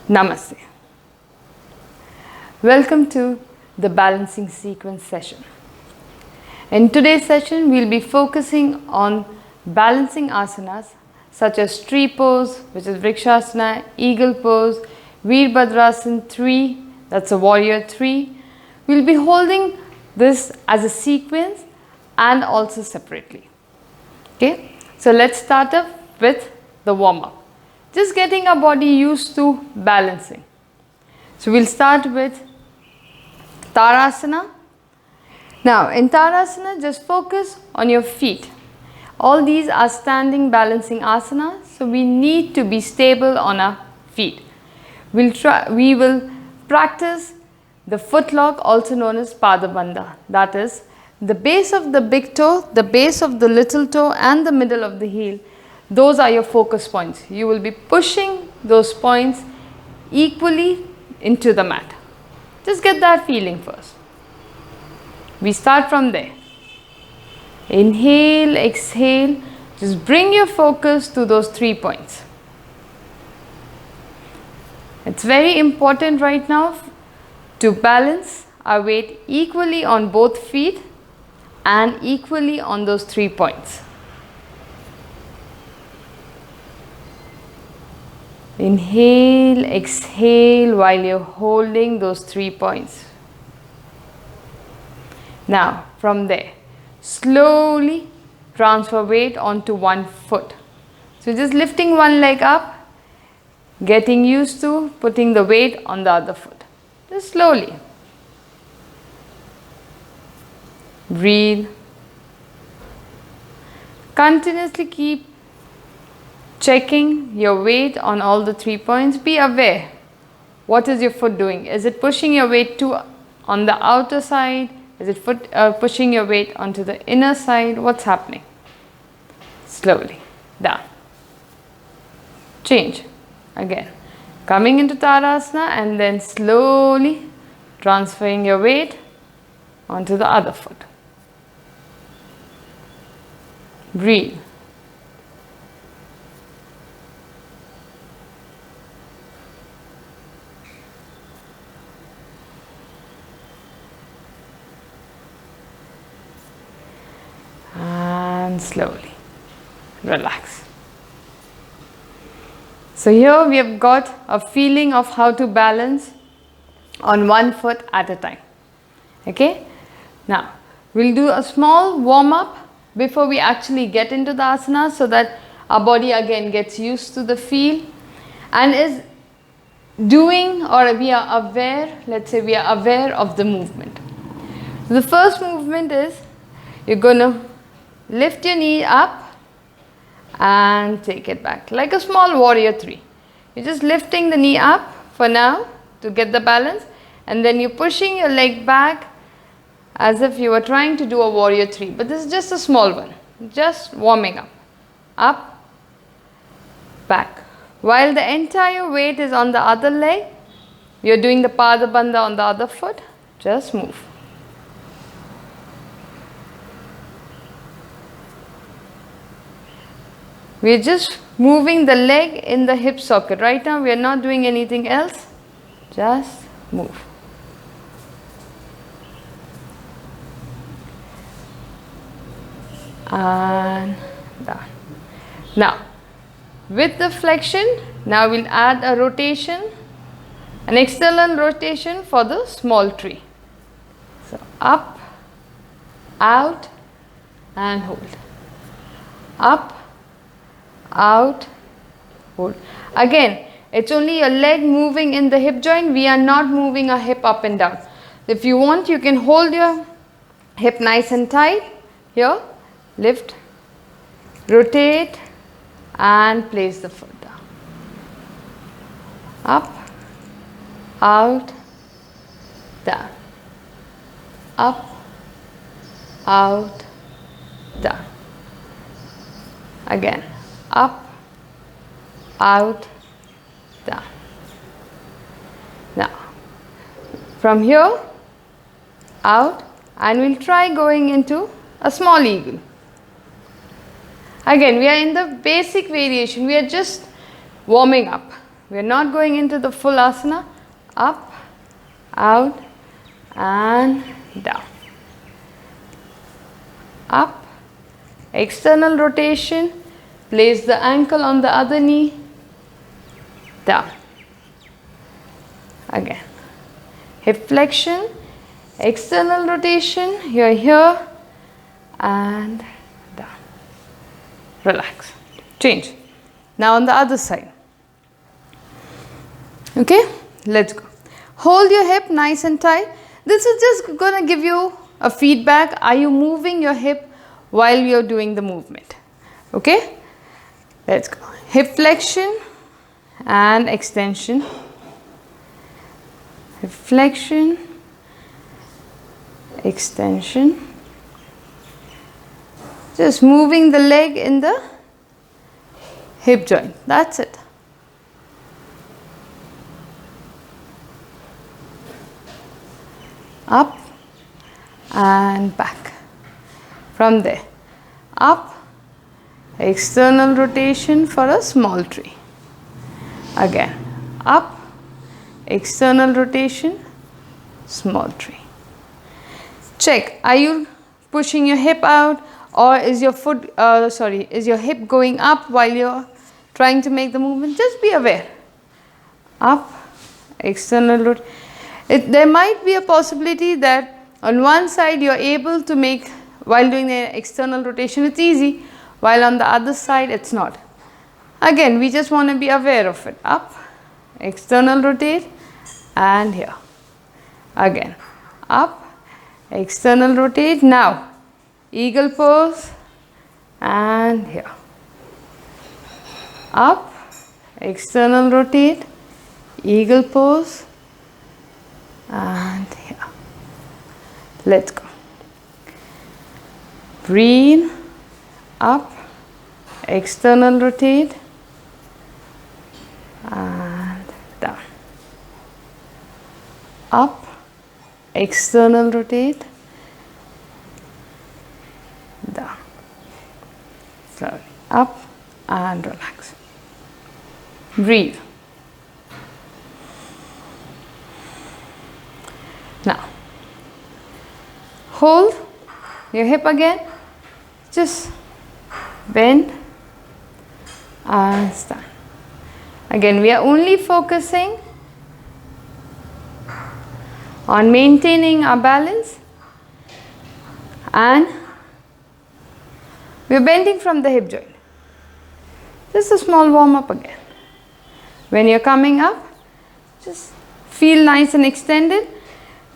Namaste. Welcome to the balancing sequence session. In today's session, we'll be focusing on balancing asanas such as tree pose, which is Vrksasana, eagle pose, Veerbhadrasana 3, that's a warrior 3. We'll be holding this as a sequence and also separately. Okay, so let's start up with the warm-up. Just getting our body used to balancing. So we'll start with Tarasana. Now in Tarasana, just focus on your feet. All these are standing balancing asanas, so we need to be stable on our feet. We will practice the foot lock, also known as Padabandha. That is the base of the big toe, the base of the little toe and the middle of the heel. Those are your focus points. You will be pushing those points equally into the mat. Just get that feeling first. We start from there. Inhale, exhale. Just bring your focus to those 3 points. It's very important right now to balance our weight equally on both feet and equally on those 3 points. Inhale, exhale while you're holding those 3 points. Now, from there, slowly transfer weight onto one foot. So just lifting one leg up, getting used to putting the weight on the other foot. Just slowly. Breathe. Continuously keep checking your weight on all the 3 points. Be aware. What is your foot doing? Is it pushing your weight on the outer side? Is it pushing your weight onto the inner side? What's happening? Slowly. Down. Change. Again. Coming into Tadasana and then slowly transferring your weight onto the other foot. Breathe. And slowly relax. So here we have got a feeling of how to balance on one foot at a time. Okay? Now we'll do a small warm-up before we actually get into the asana, so that our body again gets used to the feel and is doing, or we are aware, let's say we are aware of the movement. So the first movement is you're going to lift your knee up and take it back like a small warrior 3. You're just lifting the knee up for now to get the balance, and then you're pushing your leg back as if you were trying to do a warrior 3. But this is just a small one, just warming up. Up, back. While the entire weight is on the other leg, you're doing the Padabandha on the other foot. Just move. We're just moving the leg in the hip socket. Right now we are not doing anything else. Just move. And down. Now, with the flexion, now we'll add a rotation, an external rotation for the small tree. So up, out and hold. Up, out, hold. Again, it's only a leg moving in the hip joint. We are not moving a hip up and down. If you want, you can hold your hip nice and tight. Here, lift, rotate and place the foot down. Up, out, down. Up, out, down. Again. Up, out, down. Now, from here, out, and we'll try going into a small eagle. Again, we are in the basic variation. We are just warming up. We are not going into the full asana. Up, out, and down. Up, external rotation. Place the ankle on the other knee. Down. Again. Hip flexion, external rotation. You're here and down. Relax. Change. Now on the other side. Okay, let's go. Hold your hip nice and tight. This is just going to give you a feedback. Are you moving your hip while you're doing the movement? Okay, let's go. Hip flexion and extension. Hip flexion, extension. Just moving the leg in the hip joint. That's it. Up and back. From there, up, external rotation for a small tree. Again, up, external rotation, small tree. Check, are you pushing your hip out, or is your is your hip going up while you're trying to make the movement? Just be aware. Up, external rotation. There might be a possibility that on one side you're able to make, while doing the external rotation, it's easy, while on the other side it's not. Again, we just want to be aware of it. Up, external rotate, and here. Again, up, external rotate. Now, eagle pose, and here. Up, external rotate, eagle pose, and here. Let's go. Breathe. Up, external rotate, and down. Up, external rotate, down. Slowly up and relax. Breathe. Now, hold your hip again. Just bend and stand. Again, we are only focusing on maintaining our balance, and we are bending from the hip joint. Just a small warm up again. When you're coming up, just feel nice and extended.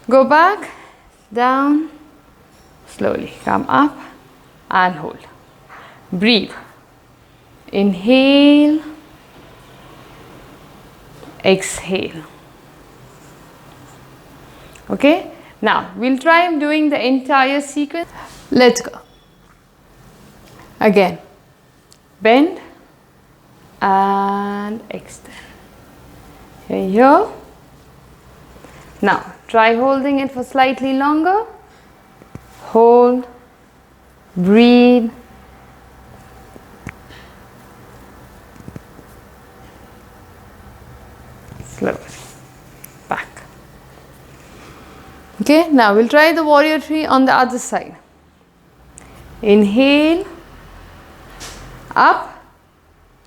Go back, down, slowly come up and hold. Breathe. Inhale, exhale. Okay, now we'll try doing the entire sequence. Let's go. Again, bend and extend. Here. Now, try holding it for slightly longer. Hold, breathe. Slowly. Back. Okay, now we'll try the warrior tree on the other side. Inhale, up,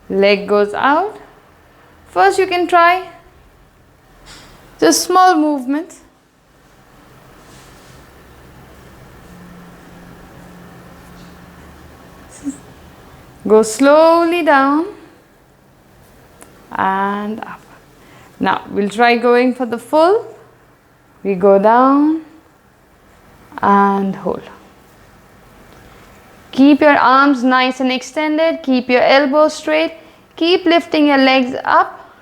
leg goes out. First you can try just small movements. Go slowly down and up. Now we'll try going for the full. We go down and hold. Keep your arms nice and extended. Keep your elbows straight. Keep lifting your legs up.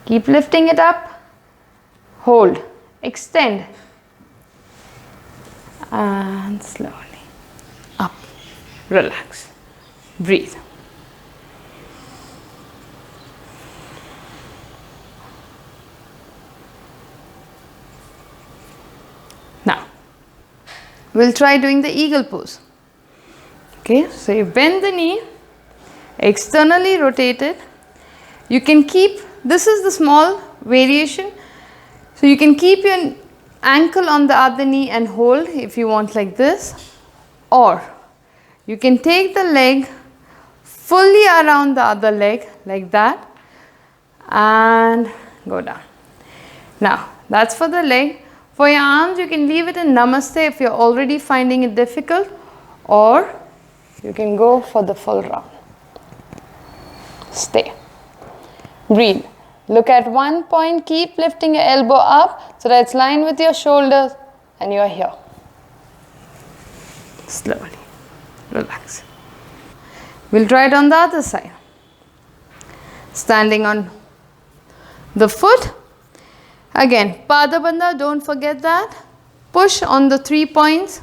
Keep lifting it up. Hold. Extend. And slowly up. Relax. Breathe. Now, we'll try doing the eagle pose. Okay, so you bend the knee, externally rotate it, You can keep, this is the small variation. So you can keep your ankle on the other knee and hold if you want like this. Or you can take the leg fully around the other leg like that and go down. Now that's for the leg. For your arms, you can leave it in Namaste if you're already finding it difficult, or you can go for the full round. Stay. Breathe. Look at one point, keep lifting your elbow up so that it's lined with your shoulders and you're here. Slowly. Relax. We'll try it on the other side. Standing on the foot. Again, Padabandha, don't forget that. Push on the 3 points.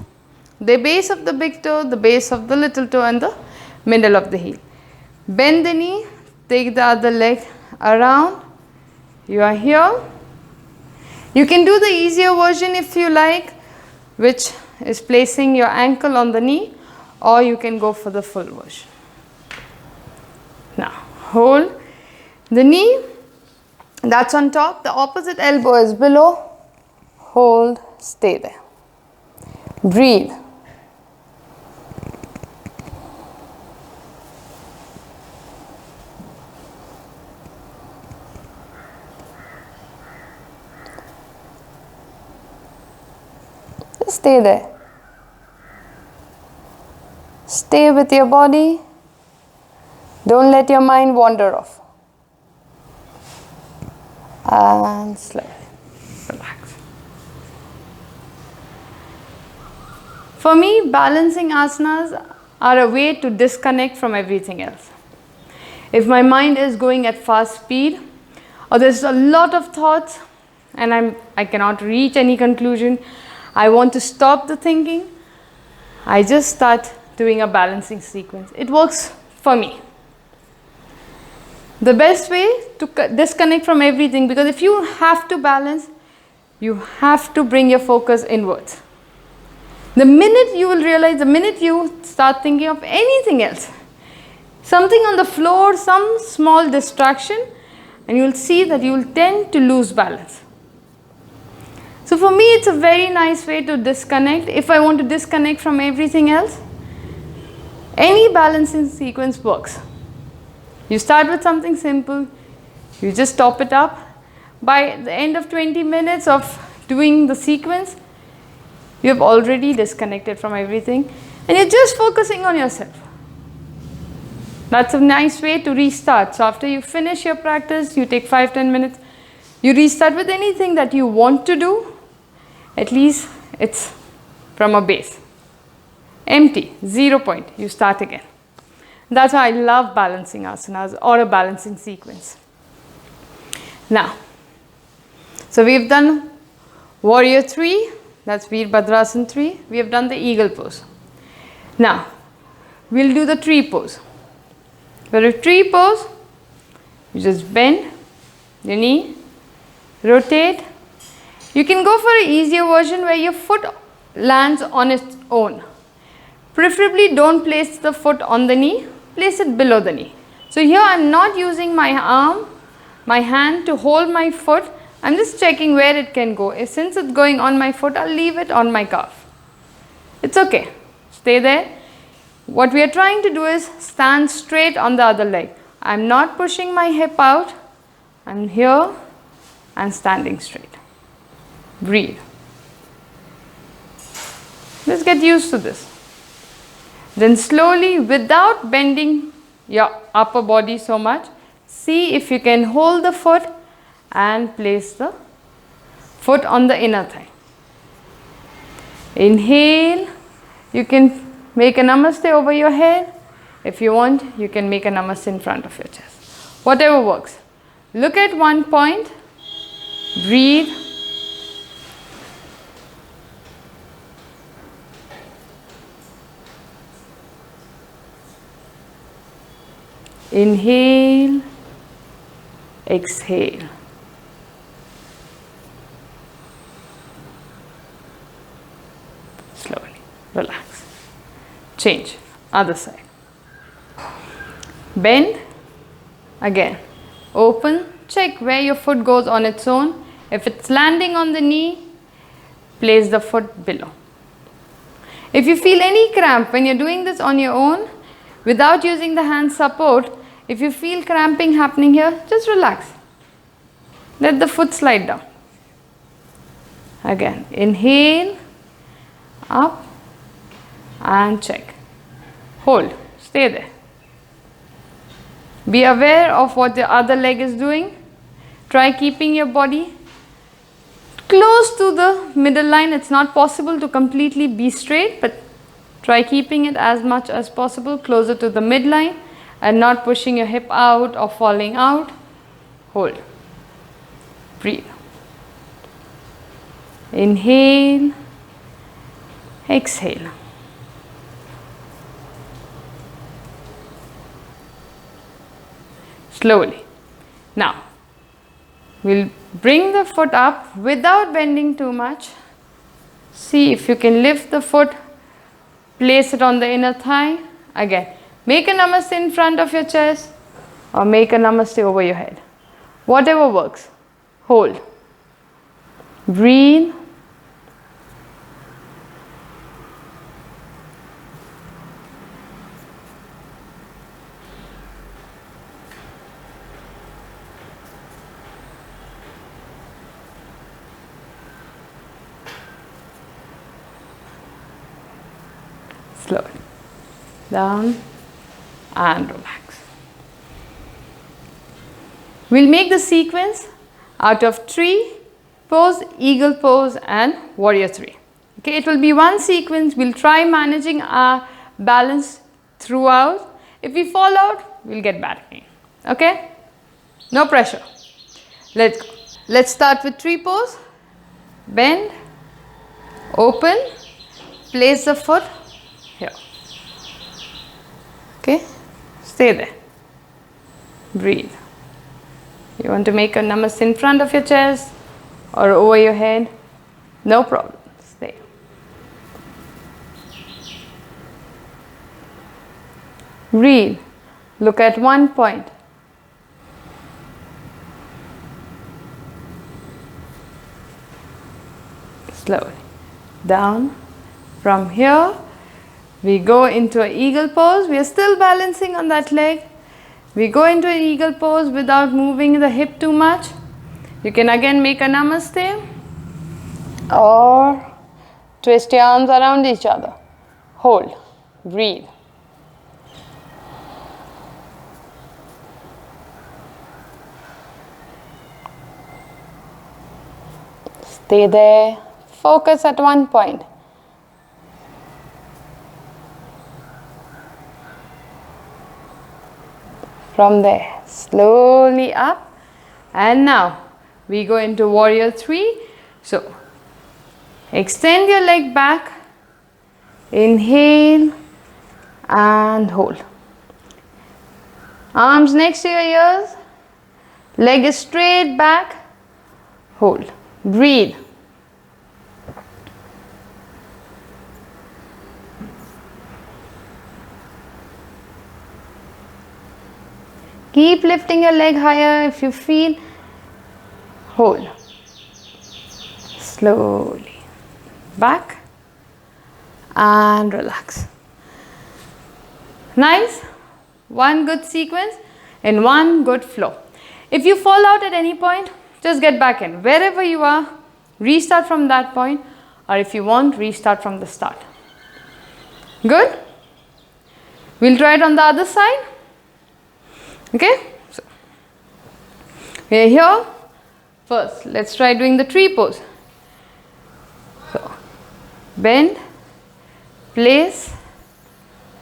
The base of the big toe, the base of the little toe and the middle of the heel. Bend the knee, take the other leg around. You are here. You can do the easier version if you like, which is placing your ankle on the knee, or you can go for the full version. Now, hold the knee, that's on top, the opposite elbow is below. Hold, stay there. Breathe. Just stay there. Stay with your body. Don't let your mind wander off. And slowly relax. For me, balancing asanas are a way to disconnect from everything else. If my mind is going at fast speed, or there's a lot of thoughts and I cannot reach any conclusion, I want to stop the thinking, I just start doing a balancing sequence. It works for me. The best way to disconnect from everything, because if you have to balance, you have to bring your focus inwards. The minute you will realize, the minute you start thinking of anything else, something on the floor, some small distraction, and you will see that you will tend to lose balance. So for me, it's a very nice way to disconnect. If I want to disconnect from everything else, any balancing sequence works. You start with something simple, you just top it up. By the end of 20 minutes of doing the sequence, you have already disconnected from everything and you're just focusing on yourself. That's a nice way to restart. So after you finish your practice, you take 5-10 minutes, you restart with anything that you want to do. At least it's from a base. Empty, 0 point, you start again. That's why I love balancing asanas or a balancing sequence. Now, so we've done Warrior 3, that's Veerbhadrasana 3. We have done the eagle pose. Now, we'll do the tree pose. For a tree pose, you just bend your knee, rotate. You can go for an easier version where your foot lands on its own. Preferably don't place the foot on the knee, place it below the knee. So here I am not using my arm, my hand to hold my foot. I am just checking where it can go. Since it's going on my foot, I'll leave it on my calf. It's okay. Stay there. What we are trying to do is stand straight on the other leg. I am not pushing my hip out. I am here and standing straight. Breathe. Let's get used to this. Then slowly, without bending your upper body so much, see if you can hold the foot and place the foot on the inner thigh. Inhale. You can make a namaste over your head. If you want, you can make a namaste in front of your chest. Whatever works. Look at one point. Breathe. Inhale, exhale. Slowly, relax. Change, other side. Bend, again. Open, check where your foot goes on its own. If it's landing on the knee, place the foot below. If you feel any cramp when you're doing this on your own, without using the hand support, if you feel cramping happening here, just relax. Let the foot slide down. Again, inhale, up and check. Hold, stay there. Be aware of what the other leg is doing. Try keeping your body close to the middle line. It's not possible to completely be straight, but try keeping it as much as possible closer to the midline and not pushing your hip out or falling out. Hold. Breathe. Inhale. Exhale. Slowly. Now, we'll bring the foot up without bending too much. See if you can lift the foot, place it on the inner thigh. Again, make a namaste in front of your chest or make a namaste over your head. Whatever works. Hold. Breathe. Slowly. Down and relax. We'll make the sequence out of tree pose, eagle pose and warrior three. Okay, it will be one sequence. We'll try managing our balance throughout. If we fall out, we'll get back again. Okay? No pressure. Let's go. Let's start with tree pose. Bend, open, place the foot here. Okay? Stay there. Breathe. You want to make a namaste in front of your chest or over your head? No problem. Stay. Breathe. Look at one point. Slowly. Down. From here, we go into an eagle pose. We are still balancing on that leg. We go into an eagle pose without moving the hip too much. You can again make a namaste or twist your arms around each other. Hold. Breathe. Stay there. Focus at one point. From there, slowly up, and now we go into warrior three. So, extend your leg back, inhale and hold. Arms next to your ears, leg is straight back, hold. Breathe. Keep lifting your leg higher if you feel. Hold. Slowly. Back. And relax. Nice. One good sequence in one good flow. If you fall out at any point, just get back in. Wherever you are, restart from that point. Or if you want, restart from the start. Good? We'll try it on the other side. Okay, so we are here. First, let's try doing the tree pose. So, bend, place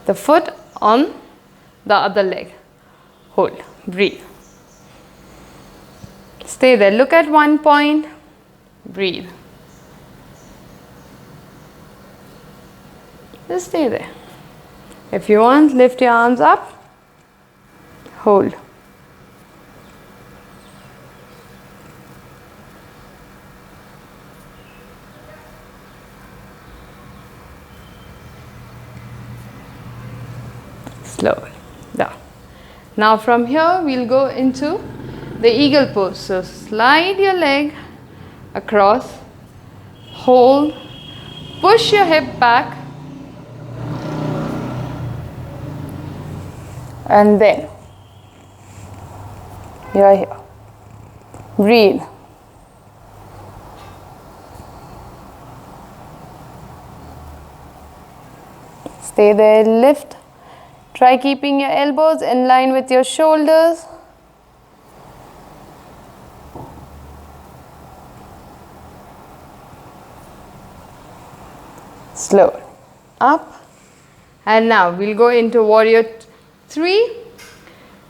the foot on the other leg. Hold, breathe. Stay there. Look at one point. Breathe. Just stay there. If you want, lift your arms up. Hold. Slowly. Down. Now from here we'll go into the eagle pose. So slide your leg across, hold, push your hip back, and then you're here. Breathe. Stay there, lift. Try keeping your elbows in line with your shoulders. Slow. Up. And now we'll go into warrior 3.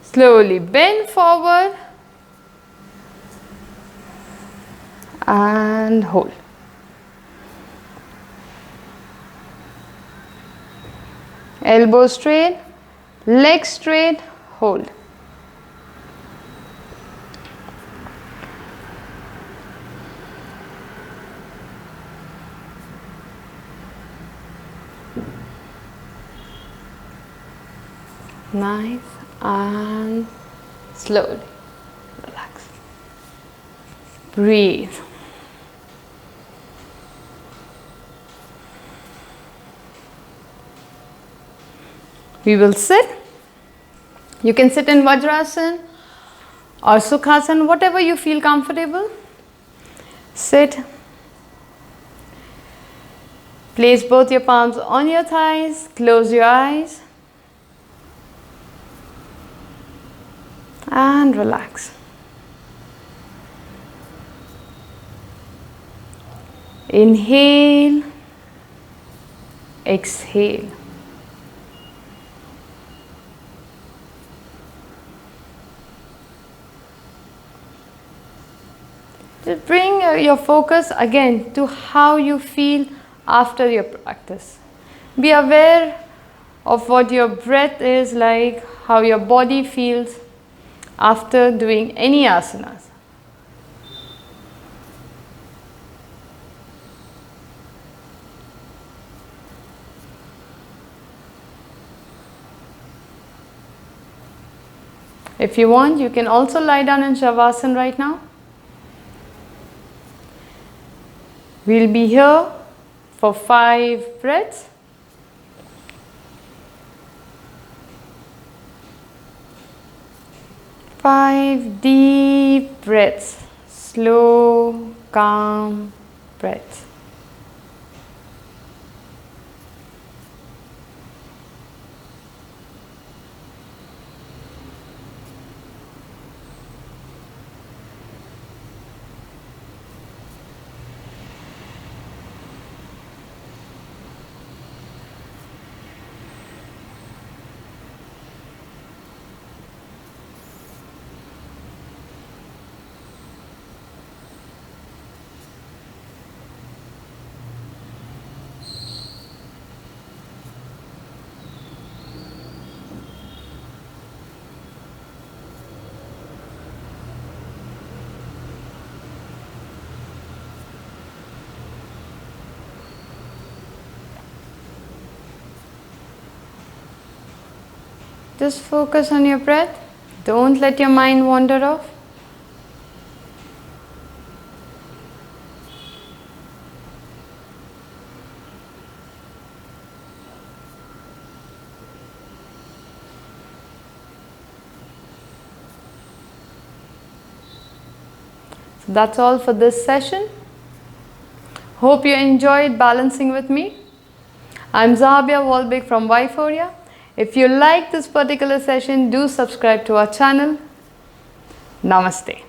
Slowly bend forward and hold. Elbow straight, leg straight, hold. Nice, and slowly relax. Breathe. We will sit. You can sit in Vrksasana or Sukhasana, whatever you feel comfortable. Sit. Place both your palms on your thighs. Close your eyes. And relax. Inhale. Exhale. Just bring your focus again to how you feel after your practice. Be aware of what your breath is like, how your body feels after doing any asanas. If you want, you can also lie down in Shavasana right now. We'll be here for 5 breaths. Five deep breaths, slow, calm breaths. Just focus on your breath. Don't let your mind wander off. So that's all for this session. Hope you enjoyed balancing with me. I'm Zahabia Walbig from Yphoria. If you like this particular session, do subscribe to our channel. Namaste.